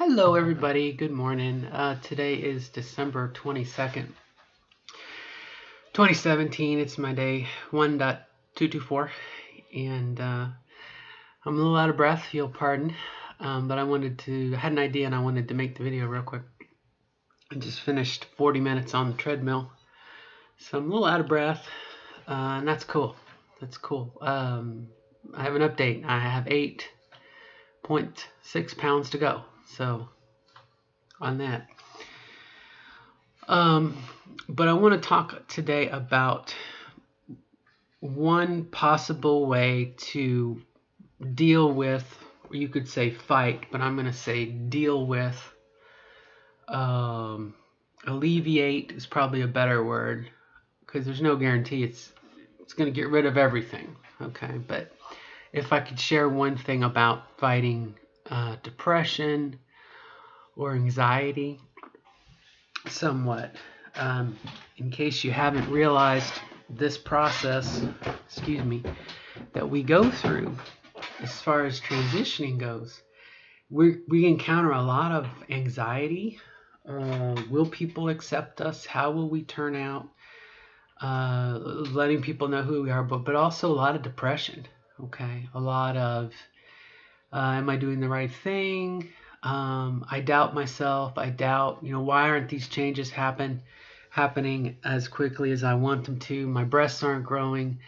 Hello everybody, good morning. Today is December 22nd, 2017. It's my day 1.224 and I'm a little out of breath, you'll pardon, but I had an idea and I wanted to make the video real quick. I just finished 40 minutes on the treadmill, so I'm a little out of breath, and that's cool. That's cool. I have an update. I have 8.6 pounds to go, so on that. But I want to talk today about one possible way to deal with, or you could say fight, but I'm going to say deal with, alleviate is probably a better word, because there's no guarantee it's going to get rid of everything, okay? But if I could share one thing about fighting depression or anxiety, somewhat, in case you haven't realized this process, that we go through as far as transitioning goes, we encounter a lot of anxiety. Will people accept us? How will we turn out? Letting people know who we are, but also a lot of depression. Okay, a lot of am I doing the right thing? I doubt myself. I doubt, why aren't these changes happening as quickly as I want them to? My breasts aren't growing.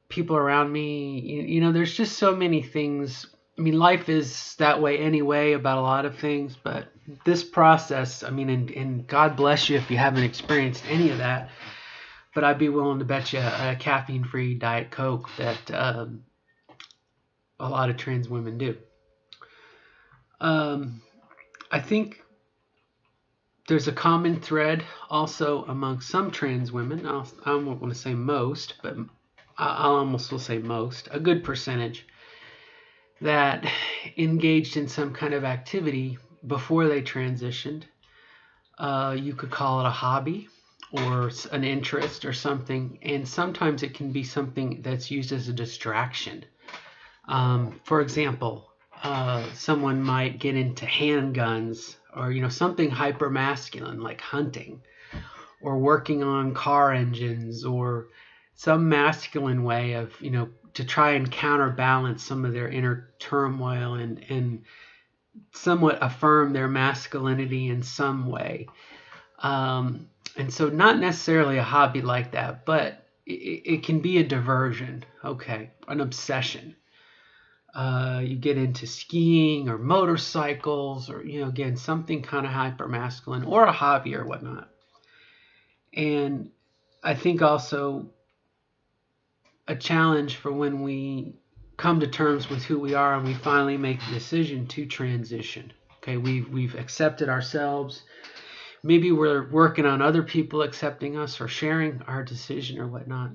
People around me, there's just so many things. I mean, life is that way anyway about a lot of things, but this process, and God bless you if you haven't experienced any of that, but I'd be willing to bet you a caffeine-free Diet Coke that a lot of trans women do. I think there's a common thread also among some trans women. I don't want to say most, but I almost will say most, a good percentage, that engaged in some kind of activity before they transitioned. You could call it a hobby or an interest or something, and sometimes it can be something that's used as a distraction. For example, someone might get into handguns or, something hyper masculine like hunting or working on car engines or some masculine way of, to try and counterbalance some of their inner turmoil and somewhat affirm their masculinity in some way. And so not necessarily a hobby like that, but it can be a diversion, okay, an obsession. You get into skiing or motorcycles or, again, something kind of hyper masculine or a hobby or whatnot. And I think also a challenge for when we come to terms with who we are and we finally make the decision to transition. Okay, we've accepted ourselves. Maybe we're working on other people accepting us or sharing our decision or whatnot.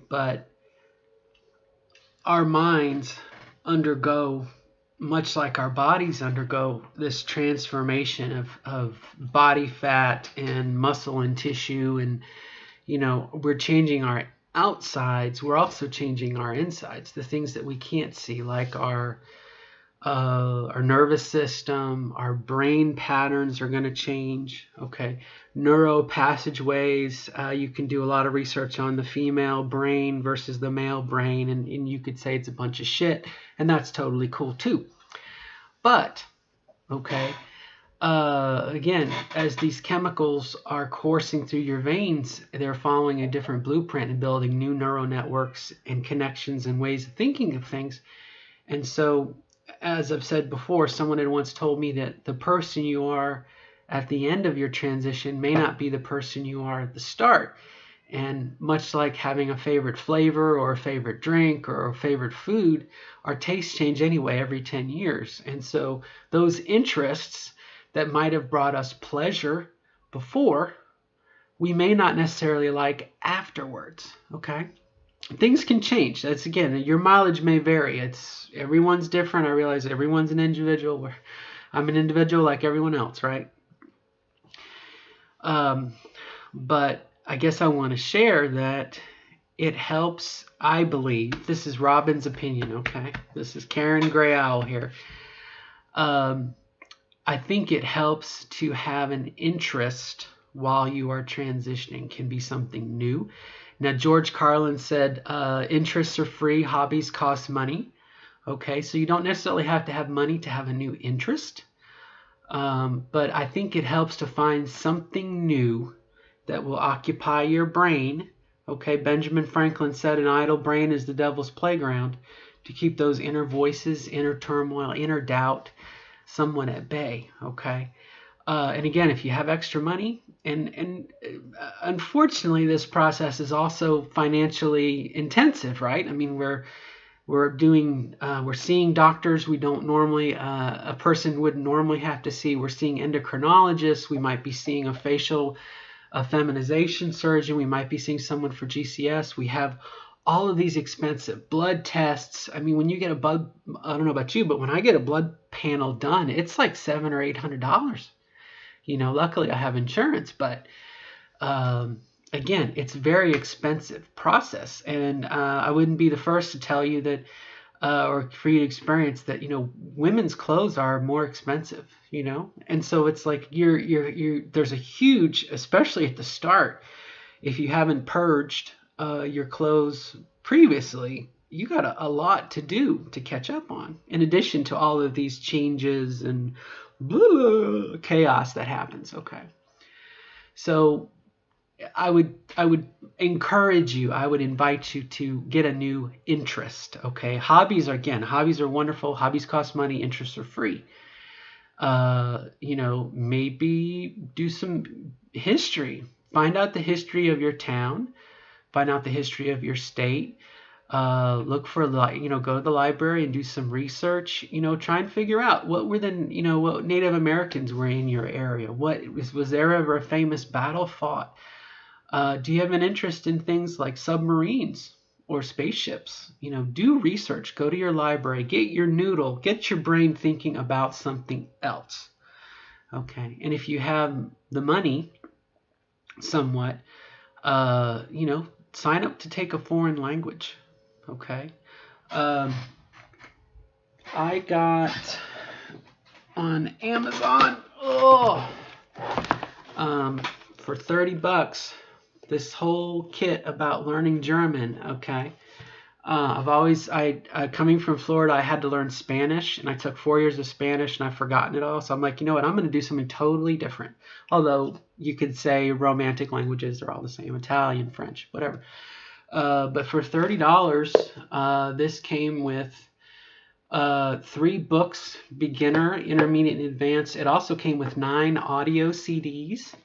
But our minds undergo, much like our bodies undergo, this transformation of body fat and muscle and tissue, and we're changing our outsides. We're also changing our insides, the things that we can't see, like our nervous system, our brain patterns are going to change. Okay, neuro passageways. You can do a lot of research on the female brain versus the male brain, and you could say it's a bunch of shit, and that's totally cool too. But okay, again, as these chemicals are coursing through your veins, they're following a different blueprint and building new neural networks and connections and ways of thinking of things. And so, as I've said before, someone had once told me that the person you are at the end of your transition may not be the person you are at the start. And much like having a favorite flavor or a favorite drink or a favorite food, our tastes change anyway every 10 years. And so those interests that might have brought us pleasure before, we may not necessarily like afterwards, okay? Things can change. That's, again, your mileage may vary. Everyone's different. I realize everyone's an individual. I'm an individual like everyone else, right? But I guess I want to share that it helps, I believe. This is Robin's opinion, okay? This is Karen Gray Owl here. I think it helps to have an interest while you are transitioning, can be something new. Now, George Carlin said, interests are free, hobbies cost money. Okay, so you don't necessarily have to have money to have a new interest. But I think it helps to find something new that will occupy your brain. Okay, Benjamin Franklin said an idle brain is the devil's playground, to keep those inner voices, inner turmoil, inner doubt somewhat at bay. Okay. And again, if you have extra money, and unfortunately, this process is also financially intensive, right? I mean, we're seeing doctors we don't normally, a person would normally have to see. We're seeing endocrinologists. We might be seeing a facial feminization surgeon. We might be seeing someone for GCS. We have all of these expensive blood tests. I mean, when you get a blood, I don't know about you, but when I get a blood panel done, it's like $700 or $800. Luckily I have insurance, but again, it's a very expensive process, and I wouldn't be the first to tell you that, or for you to experience that, women's clothes are more expensive, and so it's like there's a huge, especially at the start, if you haven't purged your clothes previously, you got a lot to do to catch up on, in addition to all of these changes and blah, chaos that happens. Okay, so I would encourage you, I would invite you to get a new interest. Okay, hobbies are wonderful. Hobbies cost money. Interests are free. Maybe do some history. Find out the history of your town. Find out the history of your state. Look for, go to the library and do some research. Try and figure out what Native Americans were in your area. Was there ever a famous battle fought? Do you have an interest in things like submarines or spaceships? Do research. Go to your library. Get your noodle. Get your brain thinking about something else. Okay, and if you have the money, somewhat, sign up to take a foreign language. Okay. I got on Amazon, for $30, this whole kit about learning German. Okay. Coming from Florida, I had to learn Spanish, and I took 4 years of Spanish, and I've forgotten it all. So I'm like, you know what? I'm going to do something totally different. Although you could say romantic languages are all the same, Italian, French, whatever. But for $30, this came with 3 books, beginner, intermediate, and advanced. It also came with 9 audio CDs,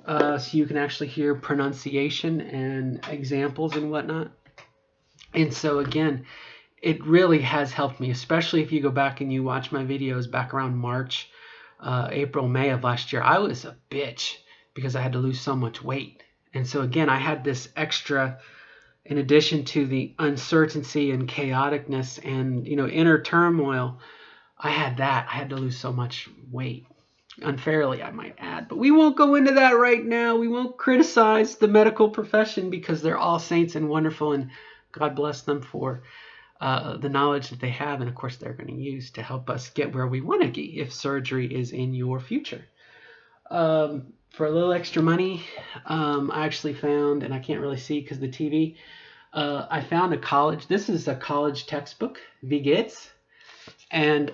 so you can actually hear pronunciation and examples and whatnot. And so again, it really has helped me, especially if you go back and you watch my videos back around March, April, May of last year. I was a bitch because I had to lose so much weight. And so again, I had this extra, in addition to the uncertainty and chaoticness and, inner turmoil, I had to lose so much weight. Unfairly, I might add. But we won't go into that right now. We won't criticize the medical profession, because they're all saints and wonderful, and God bless them for the knowledge that they have, and of course they're going to use to help us get where we want to be if surgery is in your future. For a little extra money, I actually found, and I can't really see because of the TV, I found this is a college textbook, Wie geht's? And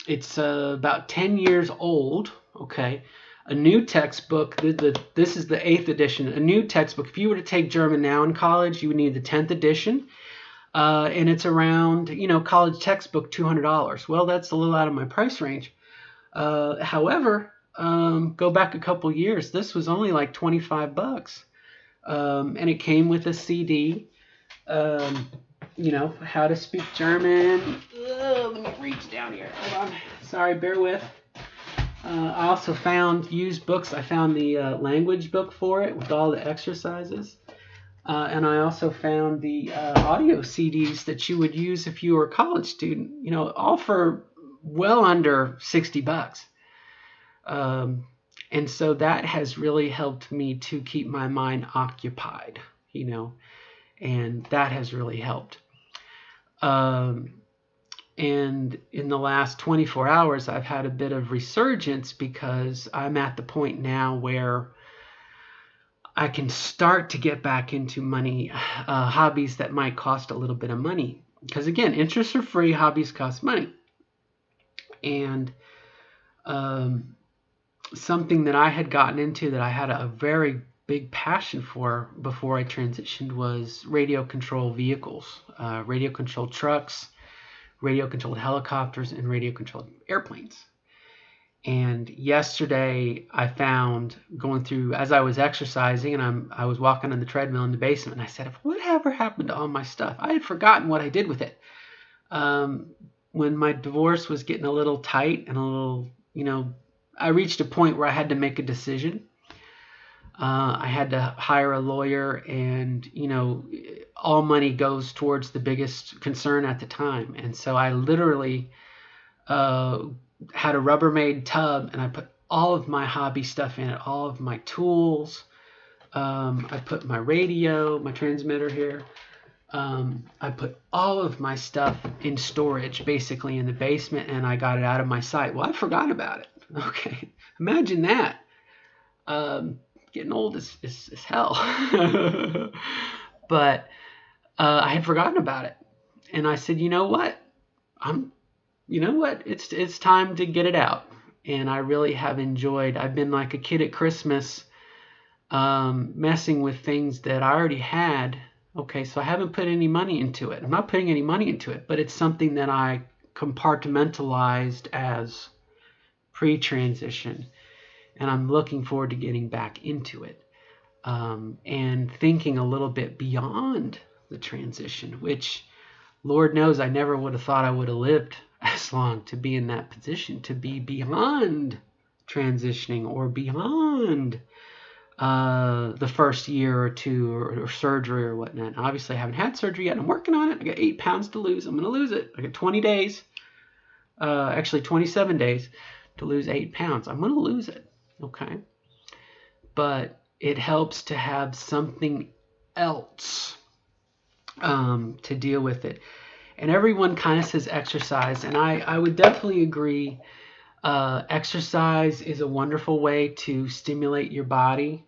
it's about 10 years old, okay? A new textbook, this is the 8th edition, a new textbook. If you were to take German now in college, you would need the 10th edition. And it's around, college textbook, $200. Well, that's a little out of my price range. However, go back a couple years, this was only like $25. And it came with a CD, how to speak German. Let me reach down here. Hold on. Sorry, bear with. I also found used books. I found the language book for it with all the exercises. And I also found the audio CDs that you would use if you were a college student, all for well under $60. And so that has really helped me to keep my mind occupied, and that has really helped. And in the last 24 hours, I've had a bit of resurgence because I'm at the point now where I can start to get back into money, hobbies that might cost a little bit of money. Because again, interests are free, hobbies cost money. And something that I had gotten into that I had a very big passion for before I transitioned was radio controlled vehicles, radio controlled trucks, radio controlled helicopters, and radio controlled airplanes. And yesterday I found, going through as I was exercising, and I was walking on the treadmill in the basement, and I said, whatever happened to all my stuff? I had forgotten what I did with it. When my divorce was getting a little tight and a little, I reached a point where I had to make a decision. I had to hire a lawyer, and all money goes towards the biggest concern at the time. And so I literally had a Rubbermaid tub, and I put all of my hobby stuff in it, all of my tools. I put my radio, my transmitter here. I put all of my stuff in storage, basically in the basement, and I got it out of my sight. Well, I forgot about it. Okay, imagine that. Getting old is hell. But I had forgotten about it, and I said, you know what? It's time to get it out. And I really have enjoyed. I've been like a kid at Christmas, messing with things that I already had. Okay, so I haven't put any money into it. I'm not putting any money into it, but it's something that I compartmentalized as pre-transition, and I'm looking forward to getting back into it, and thinking a little bit beyond the transition, which Lord knows I never would have thought I would have lived as long to be in that position, to be beyond transitioning or beyond the first year or two or surgery or whatnot. Obviously, I haven't had surgery yet, and I'm working on it. I got 8 pounds to lose. I'm going to lose it. I got 20 days, actually 27 days to lose 8 pounds. I'm going to lose it, okay? But it helps to have something else to deal with it. And everyone kind of says exercise, and I would definitely agree. Exercise is a wonderful way to stimulate your body,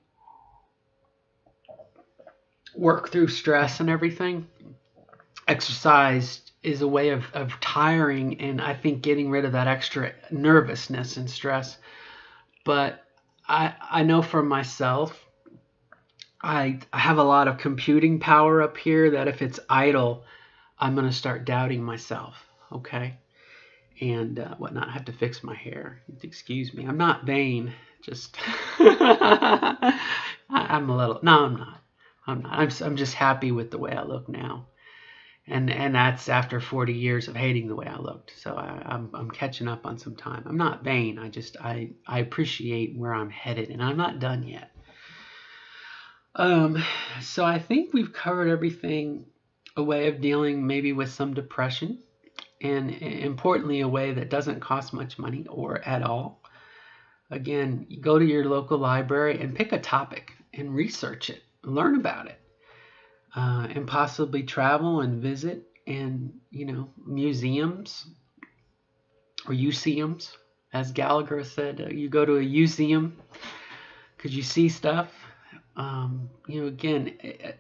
work through stress and everything. Exercise is a way of tiring and I think getting rid of that extra nervousness and stress. But I know for myself, I have a lot of computing power up here that if it's idle, I'm going to start doubting myself, okay? And whatnot. I have to fix my hair. Excuse me. I'm not vain. Just I'm a little. No, I'm not. I'm just happy with the way I look now, and that's after 40 years of hating the way I looked. So I'm catching up on some time. I'm not vain. I appreciate where I'm headed, and I'm not done yet. So I think we've covered everything. A way of dealing maybe with some depression. And importantly, a way that doesn't cost much money or at all. Again, you go to your local library and pick a topic and research it, learn about it, and possibly travel and visit and, museums or museums. As Gallagher said, you go to a museum because you see stuff. Again,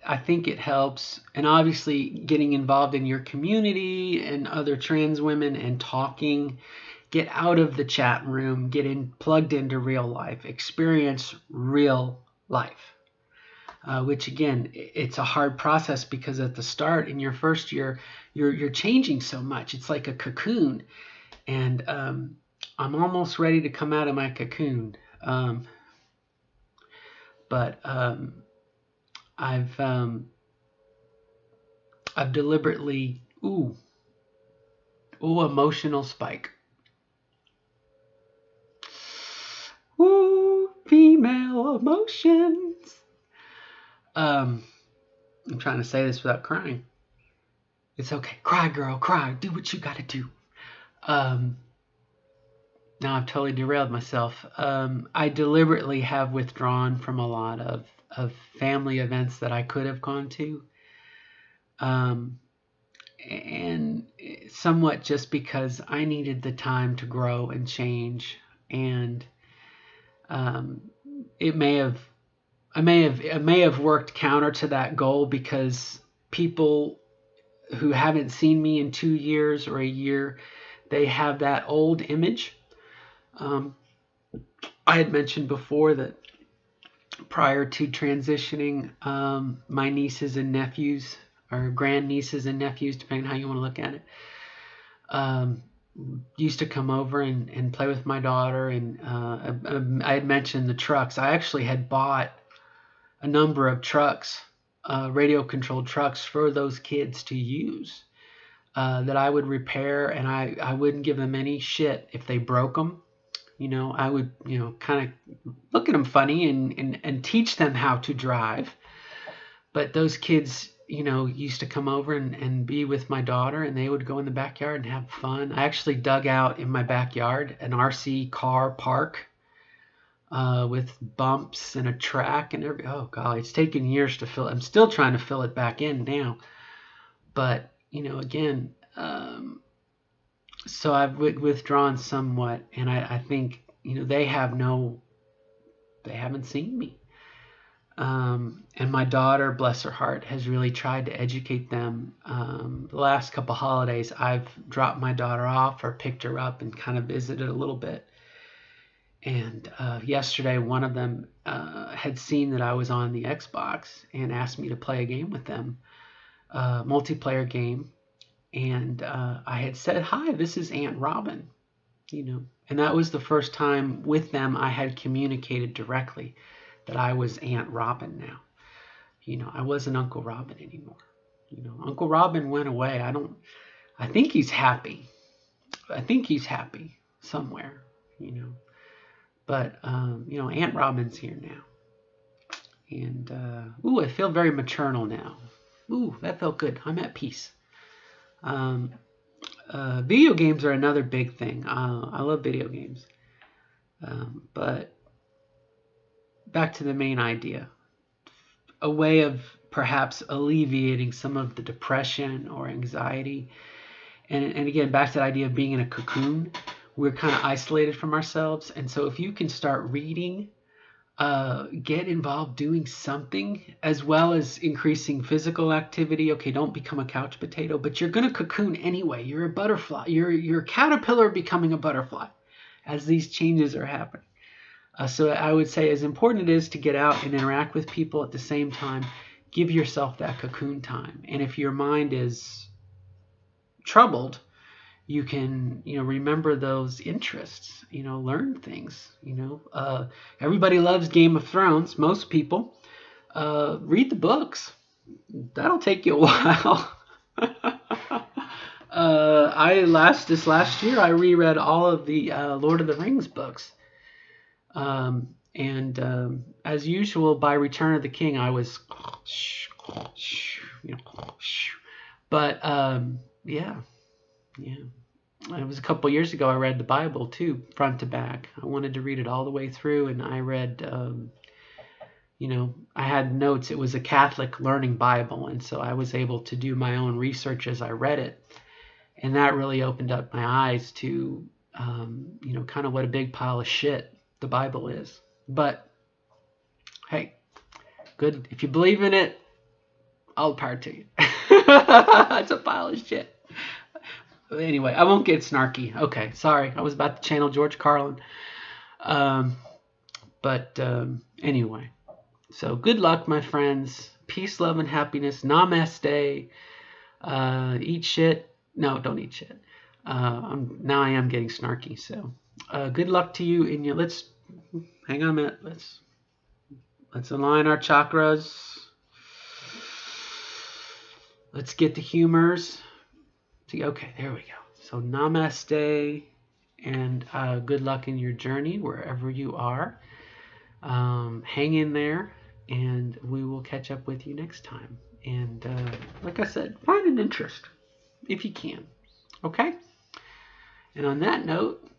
I think it helps, and obviously getting involved in your community and other trans women and talking, get out of the chat room, plugged into real life, experience real life, which again, it's a hard process because at the start in your first year, you're changing so much. It's like a cocoon, and I'm almost ready to come out of my cocoon. But I've deliberately emotional spike. Female emotions. I'm trying to say this without crying. It's okay. Cry, girl, cry. Do what you gotta do. Now I've totally derailed myself. I deliberately have withdrawn from a lot of family events that I could have gone to. And somewhat just because I needed the time to grow and change, and um, it may have it may have worked counter to that goal, because people who haven't seen me in 2 years or a year, they have that old image. I had mentioned before that prior to transitioning, my nieces and nephews, or grandnieces and nephews, depending on how you want to look at it, used to come over and play with my daughter. And I had mentioned the trucks. I actually had bought a number of trucks, radio controlled trucks for those kids to use, that I would repair, and I wouldn't give them any shit if they broke them. I would, kind of look at them funny and teach them how to drive. But those kids, used to come over and be with my daughter, and they would go in the backyard and have fun. I actually dug out in my backyard an RC car park, with bumps and a track and everything. Oh, golly, it's taken years to fill it. I'm still trying to fill it back in now. But, again, so I've withdrawn somewhat, and I think, they haven't seen me. And my daughter, bless her heart, has really tried to educate them. The last couple holidays, I've dropped my daughter off or picked her up and kind of visited a little bit. And yesterday, one of them had seen that I was on the Xbox and asked me to play a game with them, a multiplayer game. And I had said, "Hi, this is Aunt Robin," and that was the first time with them I had communicated directly that I was Aunt Robin now. I wasn't Uncle Robin anymore. Uncle Robin went away. I think he's happy. I think he's happy somewhere, But, Aunt Robin's here now. And, I feel very maternal now. Ooh, that felt good. I'm at peace. Video games are another big thing. I love video games. But back to the main idea. A way of perhaps alleviating some of the depression or anxiety. And again, back to that idea of being in a cocoon. We're kind of isolated from ourselves. And so if you can start reading, get involved doing something, as well as increasing physical activity. Okay, don't become a couch potato, but you're going to cocoon anyway. You're a butterfly. You're a caterpillar becoming a butterfly as these changes are happening. So I would say, as important it is to get out and interact with people, at the same time, give yourself that cocoon time. And if your mind is troubled, you can, remember those interests, learn things, everybody loves Game of Thrones. Most people, read the books. That'll take you a while. This last year, I reread all of the, Lord of the Rings books. As usual, by Return of the King, I was, but, yeah. It was a couple years ago I read the Bible too, front to back. I wanted to read it all the way through, and I read, I had notes. It was a Catholic learning Bible, and so I was able to do my own research as I read it. And that really opened up my eyes to, kind of what a big pile of shit the Bible is. But, hey, good. If you believe in it, all power to you. It's a pile of shit. Anyway, I won't get snarky. Okay, sorry. I was about to channel George Carlin. Anyway. So good luck, my friends. Peace, love, and happiness. Namaste. Eat shit. No, don't eat shit. Now I am getting snarky. So good luck to you. Let's hang on a minute. Let's align our chakras. Let's get the humors. Okay, there we go. So namaste, and good luck in your journey wherever you are. Hang in there, and we will catch up with you next time. And like I said, find an interest if you can. Okay? And on that note,